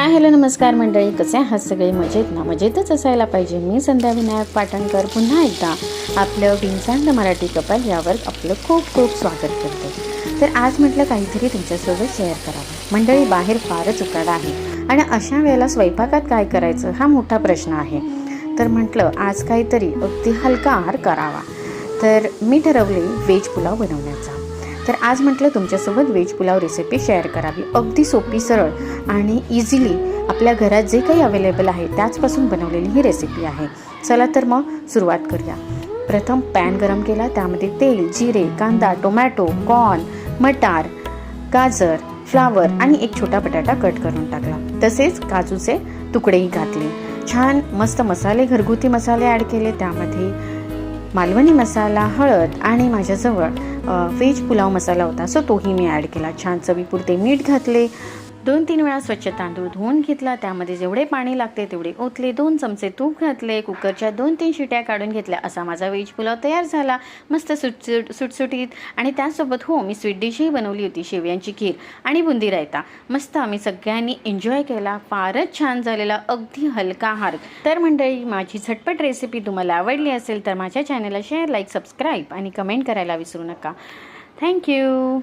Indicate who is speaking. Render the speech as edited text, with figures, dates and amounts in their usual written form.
Speaker 1: Hi hello नमस्कार मंडळी, कसे आहात सगळे? मजेत ना? मजेतच असायला पाहिजे. मी संध्या विनायक पाटणकर पुन्हा एकदा आपलं बिनसांग मराठी कपाल यावर आपलं खूप खूप स्वागत करते. तर आज म्हटलं काहीतरी तुमच्यासोबत शेअर करावं. मंडळी, बाहेर फारच उकाडा आहे आणि अशा वेळेला स्वयंपाकात काय करायचं हा मोठा प्रश्न आहे. तर म्हटलं आज काहीतरी अगदी हलका आहार करावा. तर मी ठरवले व्हेज पुलाव बनवण्याचा. तर आज म्हटलं तुमच्यासोबत व्हेज पुलाव रेसिपी शेअर करावी. अगदी सोपी, सरळ आणि इझिली आपल्या घरात जे काही अवेलेबल आहे त्याचपासून बनवलेली ही रेसिपी आहे. चला तर मग सुरुवात करूया. प्रथम पॅन गरम केला, त्यामध्ये तेल, जिरे, कांदा, टोमॅटो, कॉर्न, मटार, गाजर, फ्लावर आणि एक छोटा बटाटा कट करून टाकला. तसेच काजूचे तुकडेही घातले. छान मस्त मसाले, घरगुती मसाले ॲड केले. त्यामध्ये मालवणी मसाला, हळद आणि माझ्याजवळ व्हेज पुलाव मसाला होता, सो तोही मी ॲड केला. छान चवीपुरते मीठ घातले. 2-3 वेळा स्वच्छ तांदूळ धुवून घेतला. त्यामध्ये जेवढे पाणी लागते तेवढे ओतले. 2 चमचे तूप घातले. कुकरच्या 2-3 शिट्या काढून घेतल्या. असा माझा व्हेज पुलाव तयार झाला. मस्त सुटसुटीत. आणि त्यासोबत मी स्वीट डिशही बनवली होती, शेवयांची खीर आणि बुंदी रायता. मस्त आम्ही सगळ्यांनी एन्जॉय केला. फारच छान झालेला अगदी हलका आहार. तर मंडळी, माझी झटपट रेसिपी तुम्हाला आवडली असेल तर माझ्या चॅनलला शेअर, लाईक, सबस्क्राईब आणि कमेंट करायला विसरू नका. थँक्यू.